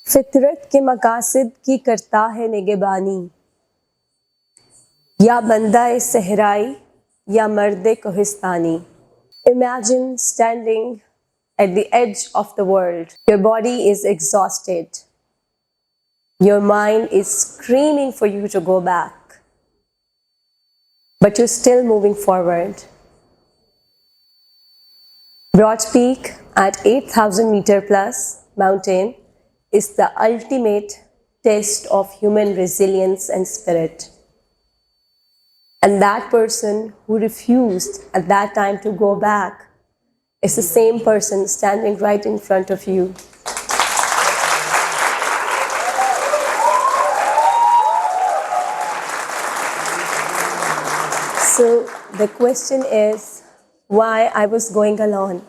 फितरत के मकासद की करता है निगहबानी, या बंदा सहराई या मर्द Kohistani. Imagine standing at the edge of the world. Your body is exhausted. Your mind is screaming for you to go back. But you're still moving forward. Broad Peak at 8,000 meter plus mountain is the ultimate test of human resilience and spirit. And that person who refused at that time to go back is the same person standing right in front of you. So the question is why I was going alone.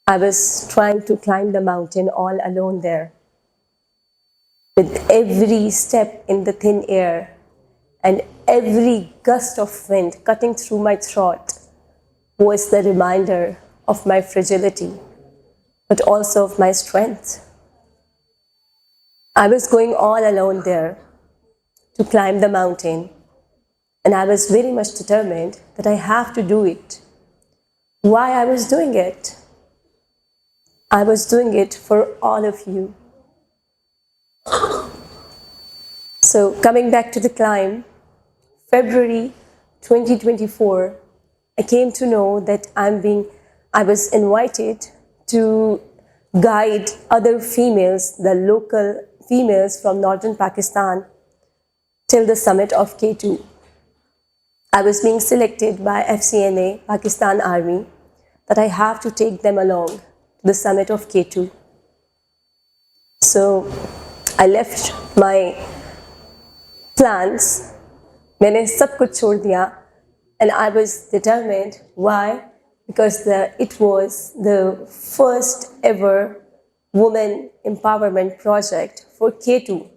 I was trying to climb the mountain all alone there. With every step in the thin air and every gust of wind cutting through my throat was the reminder of my fragility, but also of my strength. I was going all alone there to climb the mountain, and I was very much determined that I have to do it. Why I was doing it? I was doing it for all of you. So coming back to the climb, February 2024, I came to know that I was invited to guide other females, the local females from northern Pakistan, till the summit of K2. I was being selected by FCNA, Pakistan Army, that I have to take them along to the summit of K2. So I left my plans, मैंने सब कुछ छोड़ दिया, and I was determined. Why? Because it was the first ever woman empowerment project for K2.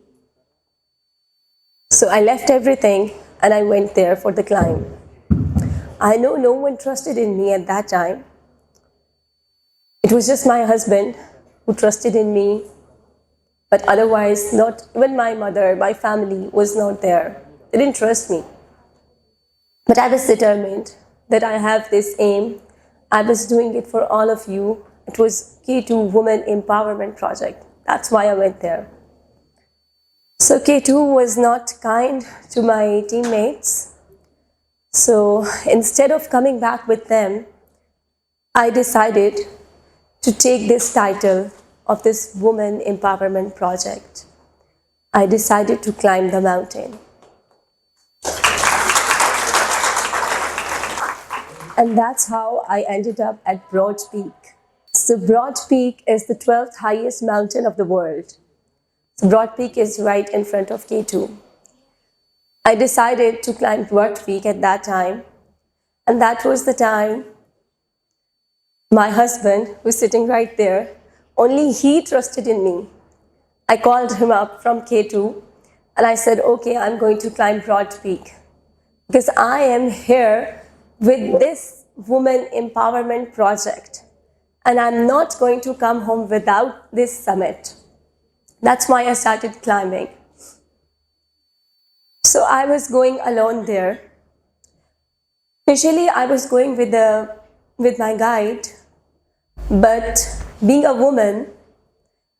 So I left everything and I went there for the climb. I know no one trusted in me at that time. It was just my husband who trusted in me, but otherwise not even my mother, my family was not there. They didn't trust me. But I was determined that I have this aim. I was doing it for all of you. It was K2 Women Empowerment Project. That's why I went there. So K2 was not kind to my teammates. So instead of coming back with them, I decided to take this title of this Women Empowerment Project. I decided to climb the mountain. And that's how I ended up at Broad Peak. So Broad Peak is the 12th highest mountain of the world. So Broad Peak is right in front of K2. I decided to climb Broad Peak at that time, and that was the time my husband was sitting right there. Only he trusted in me. I called him up from K2 and I said, okay, I'm going to climb Broad Peak because I am here with this Women Empowerment Project and I'm not going to come home without this summit. That's why I started climbing. So I was going alone there. Initially, I was going with my guide, but being a woman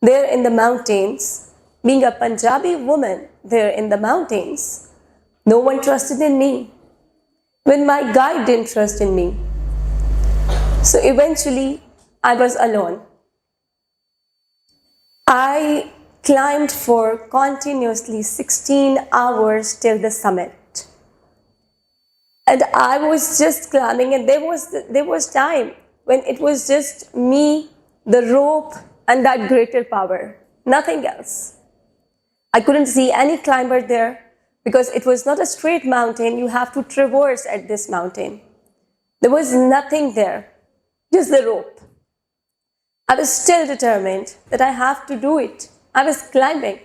there in the mountains, being a Punjabi woman there in the mountains, no one trusted in me. When my guide didn't trust in me. So eventually, I was alone. I climbed for continuously 16 hours till the summit. And I was just climbing, and there was time when it was just me, the rope, and that greater power, nothing else. I couldn't see any climber there because it was not a straight mountain. You have to traverse at this mountain. There was nothing there, just the rope. I was still determined that I have to do it. I was climbing.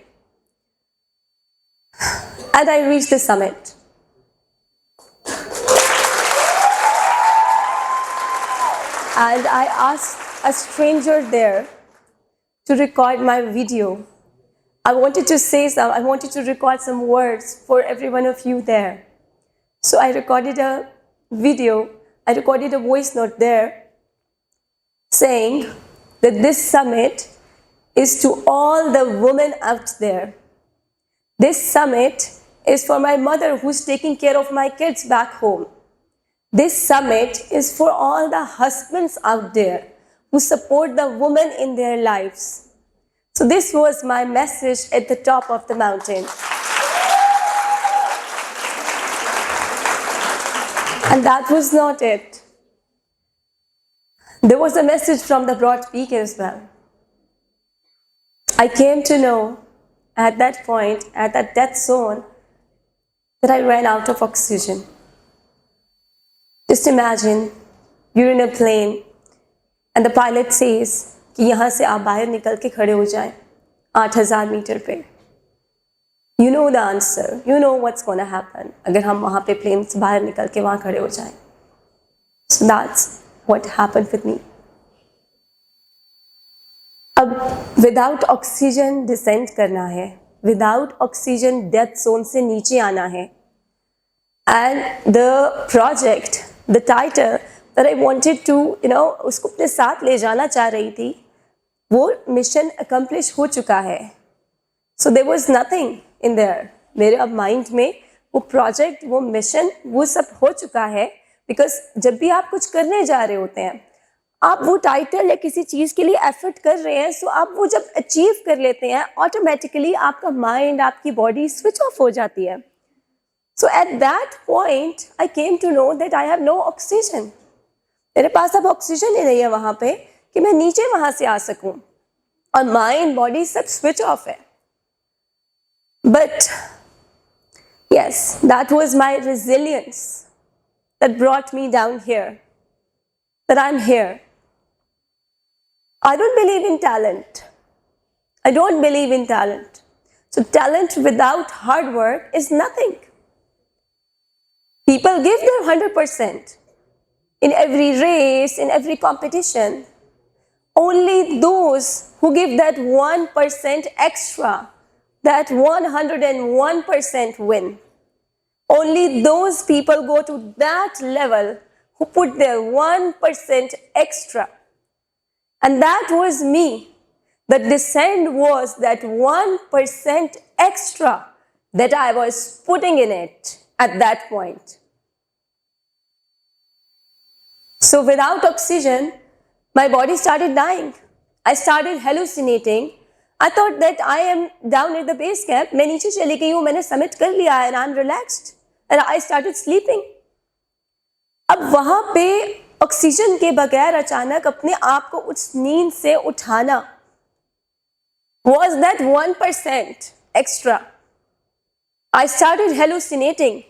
And I reached the summit. And I asked a stranger there to record my video. I wanted to record some words for every one of you there. So I recorded a video, I recorded a voice note there saying that this summit is to all the women out there. This summit is for my mother who's taking care of my kids back home. This summit is for all the husbands out there who support the women in their lives. So this was my message at the top of the mountain. And that was not it. There was a message from the broad peak as well. I came to know at that point, at that death zone, that I ran out of oxygen. Just imagine, you're in a plane and the pilot says कि यहाँ से आप बाहर निकल के खड़े हो जाएं 8,000 मीटर पे. You know the answer. You know what's going to happen. अगर हम वहाँ पे प्लेन से बाहर निकल के वहाँ खड़े हो जाएं. So that's what happened with me. अब without oxygen descent करना है, without oxygen death zone से नीचे आना है. And the project, the title that I wanted to, उसको अपने साथ ले जाना चाह रही थी, वो mission accomplish हो चुका है. So there was nothing in there. मेरे अब माइंड में वो प्रोजेक्ट, वो मिशन, वो सब हो चुका है. बिकॉज जब भी आप कुछ करने जा रहे होते हैं, आप वो टाइटल या किसी चीज़ के लिए एफर्ट कर रहे हैं, सो आप वो जब अचीव कर लेते हैं, ऑटोमेटिकली आपका माइंड, आपकी बॉडी स्विच ऑफ हो जाती है. So at that point I came to know that I have no oxygen. मेरे पास अब ऑक्सीजन ही नहीं है वहाँ पे कि मैं नीचे वहाँ से आ सकूँ, और माइंड बॉडी सब स्विच ऑफ है. But yes, that was my resilience that brought me down here, that I'm here. I don't believe in talent. I don't believe in talent. So talent without hard work is nothing. People give their 100% in every race, in every competition. Only those who give that 1% extra, that 101% win. Only those people go to that level who put their 1% extra. And that was me. The descent was that 1% extra that I was putting in it at that point. So without oxygen, my body started dying. I started hallucinating. I thought that I am down at the base camp. मैं नीचे चली गई हूँ, मैंने summit कर लिया है, and I'm relaxed. And I started sleeping. अब वहाँ पे ऑक्सीजन के बगैर अचानक अपने आप को उस नींद से उठाना was that 1% extra. I started hallucinating.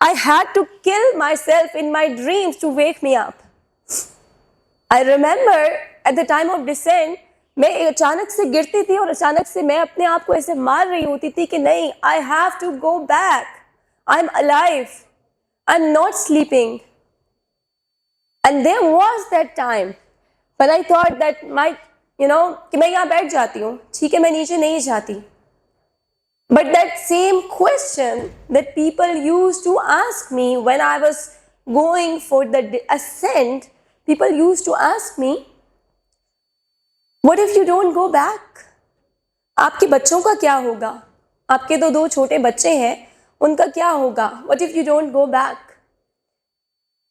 I had to kill myself in my dreams to wake me up. I remember at the time of descent, मैं अचानक से गिरती थी और अचानक से मैं अपने आप को ऐसे मार रही होती थी कि नहीं, I have to go back. I'm alive. I'm not sleeping. And there was that time when I thought that कि मैं यहाँ बैठ जाती हूँ, ठीक है, मैं नीचे नहीं जाती. But that same question that people used to ask me when I was going for the ascent, people used to ask me, what if you don't go back? आपके बच्चों का क्या होगा? आपके तो 2 छोटे बच्चे हैं, उनका क्या होगा? What if you don't go back?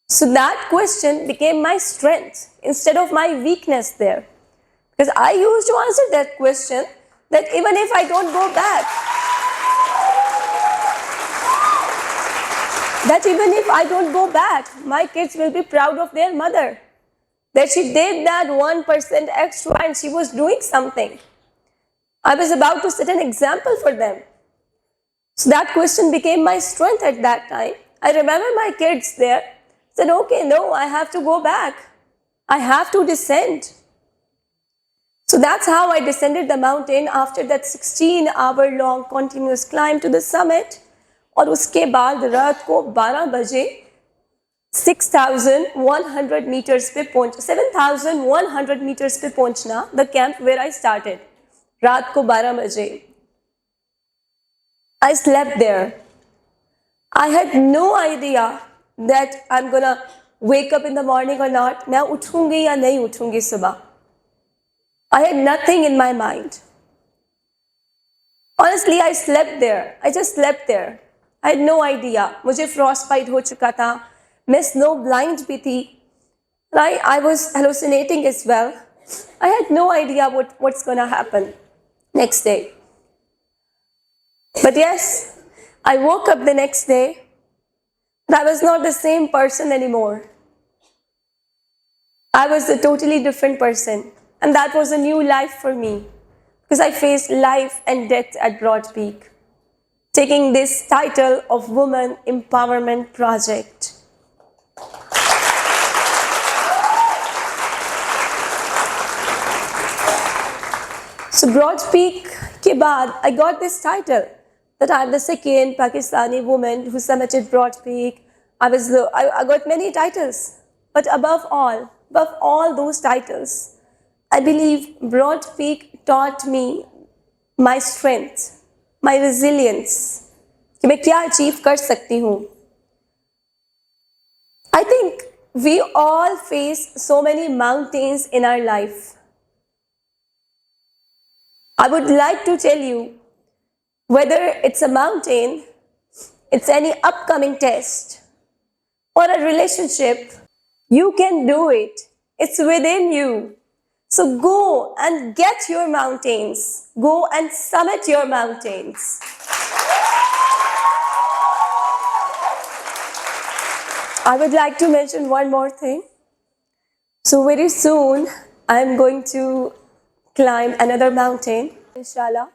So that question became my strength instead of my weakness there. Because I used to answer that question that even if I don't go back, my kids will be proud of their mother. That she did that 1% extra and she was doing something. I was about to set an example for them. So that question became my strength at that time. I remember my kids there said, okay, no, I have to go back. I have to descend. So that's how I descended the mountain after that 16-hour-long continuous climb to the summit. और उसके बाद रात को 12 बजे 6,100 meters पे पहुंच 7,100 meters पे पहुंचना, the camp where I started, रात को 12 बजे. I slept there. I had no idea that I'm gonna wake up in the morning or not. मैं उठूंगी या नहीं उठूंगी सुबह. I had nothing in my mind. Honestly, I slept there. I just slept there. I had no idea. मुझे frostbite हो चुका था. मैं snow blind भी थी. I was hallucinating as well. I had no idea what's gonna happen next day. But yes, I woke up the next day. I was not the same person anymore. I was a totally different person. And that was a new life for me. Because I faced life and death at Broad Peak, taking this title of Women Empowerment Project. So Broad Peak के बाद, I got this title that I'm the second Pakistani woman who summited Broad Peak. I got many titles, but above all those titles, I believe Broad Peak taught me my strength, my resilience, कि मैं क्या achieve कर सकती हूँ. I think we all face so many mountains in our life. I would like to tell you, whether it's a mountain, it's any upcoming test, or a relationship, you can do it. It's within you. So go and get your mountains. Go and summit your mountains. I would like to mention one more thing. So very soon, I'm going to climb another mountain, inshallah.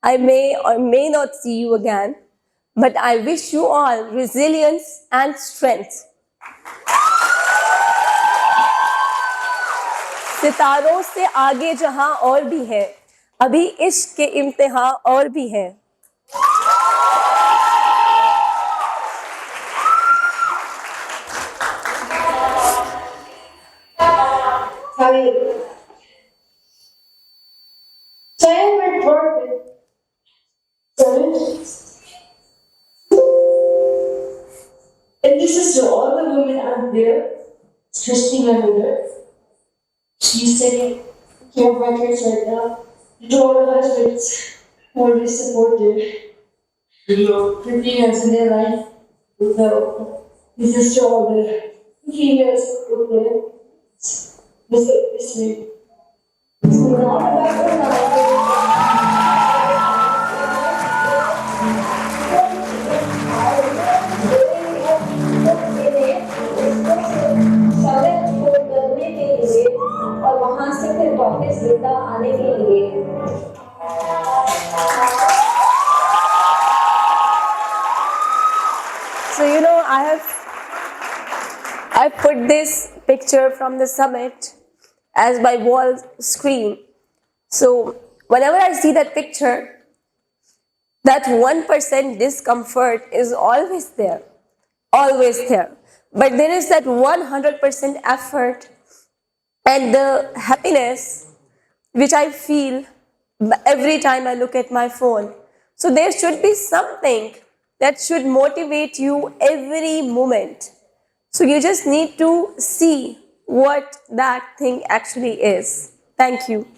I may or may not see you again, but I wish you all resilience and strength. सितारों से आगे जहां और भी है, अभी इश्क के इम्तिहान और भी हैं. And this is to all the women out there, especially my mother. She's taking care of my kids right now. To all the husbands who are supportive, for females in their life. So, this is to all the females out there. This way. और वहां से फिर वापस जिंदा आने के लिए So you know, I put this picture from the summit as my wall screen. So whenever I see that picture, that 1% discomfort is always there, always there. But there is that 100% effort and the happiness which I feel every time I look at my phone. So there should be something that should motivate you every moment. So you just need to see what that thing actually is. Thank you.